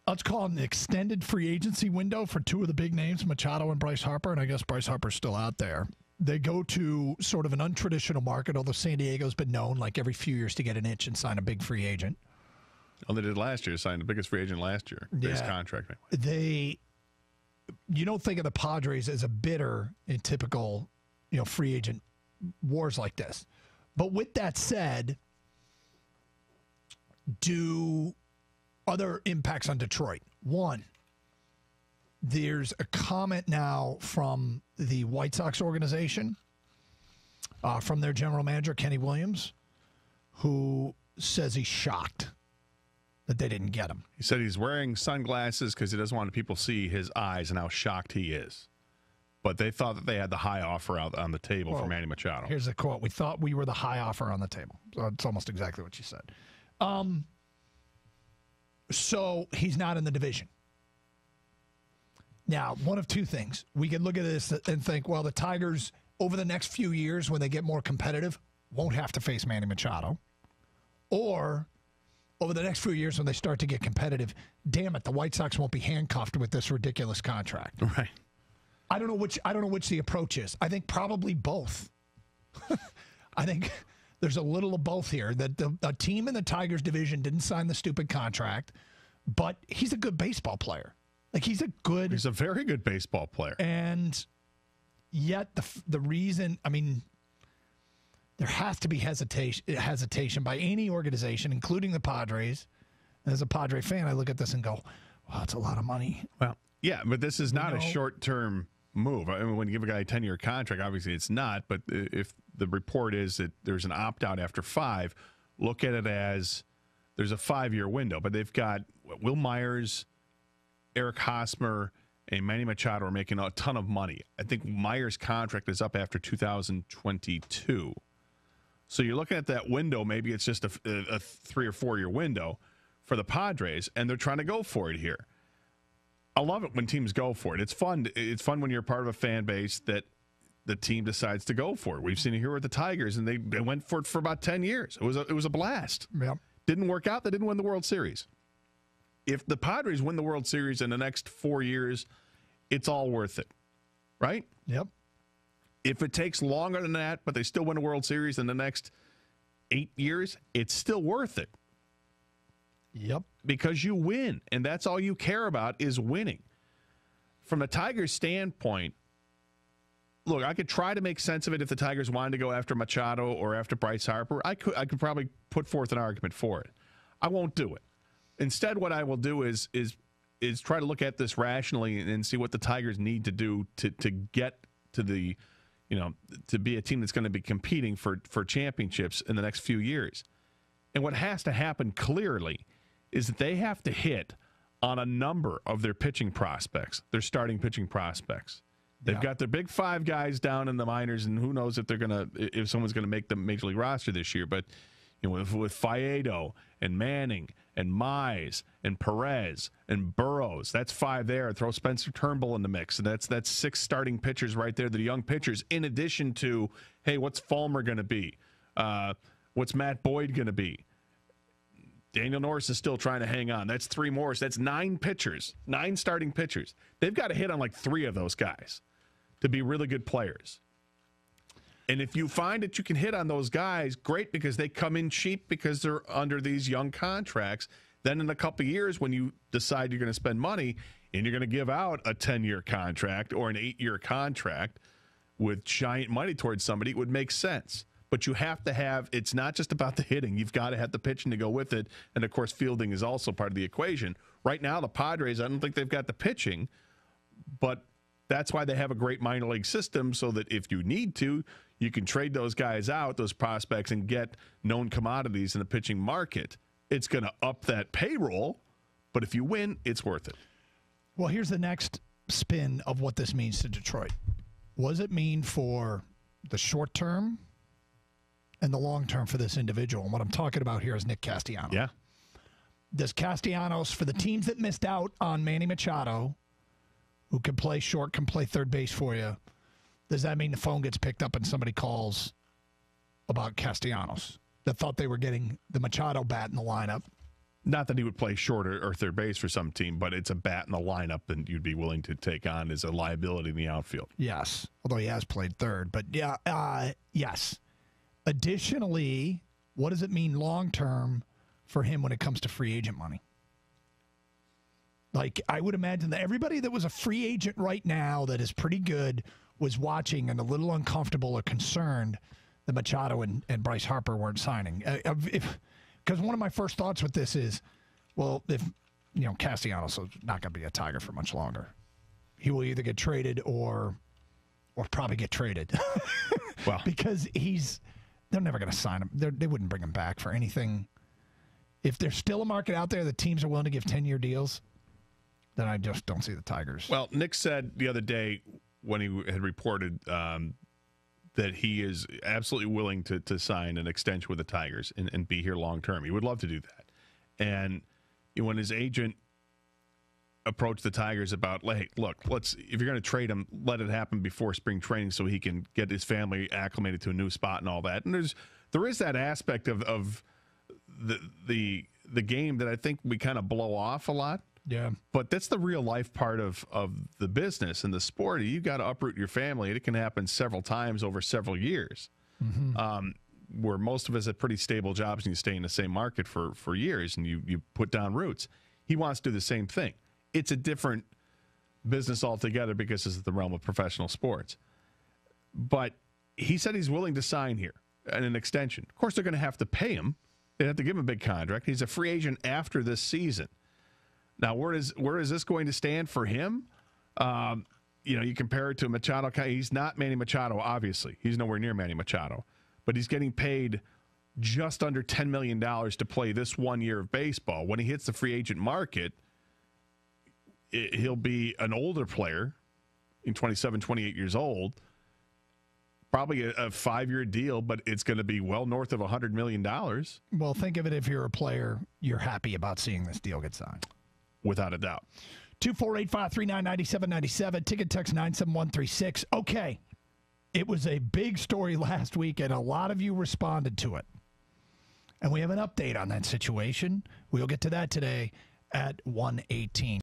let's call it an extended free agency window for two of the big names, Machado and Bryce Harper, and I guess Bryce Harper's still out there. They go to sort of an untraditional market, although San Diego's been known like every few years to get an itch and sign a big free agent. Well, they did last year, signed the biggest free agent last year. Biggest contract. Anyway. You don't think of the Padres as a bidder in typical, free agent wars like this. But with that said, do other impacts on Detroit. One, there's a comment now from the White Sox organization, from their general manager, Kenny Williams, who says he's shocked that they didn't get him. He said he's wearing sunglasses because he doesn't want people to see his eyes and how shocked he is. But they thought that they had the high offer out on the table for Manny Machado. Here's the quote. We thought we were the high offer on the table. So it's almost exactly what you said. So he's not in the division. Now, one of two things. We can look at this and think, well, the Tigers, over the next few years, when they get more competitive, won't have to face Manny Machado. Or over the next few years when they start to get competitive, damn it, the White Sox won't be handcuffed with this ridiculous contract. Right. I don't know which the approach is. I think probably both. I think there's a little of both here. That the team in the Tigers division didn't sign the stupid contract, but he's a good baseball player. He's a very good baseball player. And yet the reason, there has to be hesitation by any organization, including the Padres. And as a Padre fan, I look at this and go, wow, that's a lot of money. Well, yeah, but this is not a short-term move. When you give a guy a 10-year contract, obviously it's not. But if the report is that there's an opt-out after 5, look at it as there's a 5-year window. But they've got Will Myers, Eric Hosmer, and Manny Machado are making a ton of money. I think Myers' contract is up after 2022. So you're looking at that window. Maybe it's just a 3 or 4 year window for the Padres, and they're trying to go for it here. I love it when teams go for it. It's fun. It's fun when you're part of a fan base that the team decides to go for it. We've seen it here with the Tigers, and they went for it for about 10 years. It was a blast. Yep. Didn't work out. They didn't win the World Series. If the Padres win the World Series in the next 4 years, it's all worth it, right? Yep. If it takes longer than that, but they still win a World Series in the next 8 years, it's still worth it. Yep. Because you win, and that's all you care about is winning. From the Tigers' standpoint, look, I could try to make sense of it if the Tigers wanted to go after Machado or after Bryce Harper. I could probably put forth an argument for it. I won't do it. Instead, what I will do is try to look at this rationally and see what the Tigers need to do to get to the, to be a team that's going to be competing for championships in the next few years. And what has to happen clearly is that they have to hit on a number of their pitching prospects, their starting pitching prospects. They've got their big 5 guys down in the minors, and who knows if someone's going to make the major league roster this year. But with Faedo and Manning and Mize and Perez and Burrows, that's 5 there. Throw Spencer Turnbull in the mix, and that's 6 starting pitchers right there, the young pitchers, in addition to, hey, what's Fulmer going to be? What's Matt Boyd going to be? Daniel Norris is still trying to hang on. That's 3 more. So that's 9 pitchers, 9 starting pitchers. They've got to hit on like 3 of those guys to be really good players. And if you find that you can hit on those guys, great, because they come in cheap because they're under these young contracts. Then in a couple of years, when you decide you're going to spend money and you're going to give out a 10-year contract or an 8-year contract with giant money towards somebody, it would make sense. But you have to have, it's not just about the hitting. You've got to have the pitching to go with it. And, of course, fielding is also part of the equation. Right now, the Padres, I don't think they've got the pitching, but that's why they have a great minor league system, so that if you need to, you can trade those guys out, those prospects, and get known commodities in the pitching market. It's going to up that payroll, but if you win, it's worth it. Well, here's the next spin of what this means to Detroit. What does it mean for the short term and the long term for this individual? And what I'm talking about here is Nick Castellanos. Yeah. Does Castellanos, for the teams that missed out on Manny Machado, who can play short, can play third base for you, does that mean the phone gets picked up and somebody calls about Castellanos that thought they were getting the Machado bat in the lineup? Not that he would play short or third base for some team, but it's a bat in the lineup that you'd be willing to take on as a liability in the outfield. Yes, although he has played third. But, yeah, yes. Additionally, what does it mean long-term for him when it comes to free agent money? Like, I would imagine that everybody that was a free agent right now that is pretty good was watching and a little uncomfortable or concerned that Machado and Bryce Harper weren't signing. Because one of my first thoughts with this is, well, if, Castellanos is not going to be a Tiger for much longer. He will either get traded or probably get traded. Well, because they're never going to sign him. They wouldn't bring him back for anything. If there's still a market out there that teams are willing to give 10-year deals, then I just don't see the Tigers. Well, Nick said the other day when he had reported that he is absolutely willing to sign an extension with the Tigers and be here long term. He would love to do that. And when his agent approached the Tigers about, hey, look, if you're going to trade him, let it happen before spring training so he can get his family acclimated to a new spot and all that. And there is that aspect of the game that I think we kind of blow off a lot. Yeah. But that's the real life part of the business and the sport. You got to uproot your family. It can happen several times over several years. Mm-hmm. Where most of us have pretty stable jobs and you stay in the same market for years and you put down roots. He wants to do the same thing. It's a different business altogether because it's the realm of professional sports. But he said he's willing to sign here and an extension. Of course, they're going to have to pay him. They have to give him a big contract. He's a free agent after this season. Now, where is this going to stand for him? You compare it to Machado. He's not Manny Machado, obviously. He's nowhere near Manny Machado. But he's getting paid just under $10 million to play this 1 year of baseball. When he hits the free agent market, he'll be an older player, in 27, 28 years old. Probably a 5-year deal, but it's going to be well north of $100 million. Well, think of it, if you're a player, you're happy about seeing this deal get signed. Without a doubt. 248-539-9797. Ticket text 97136. Okay. It was a big story last week, and a lot of you responded to it. And we have an update on that situation. We'll get to that today at 1:18.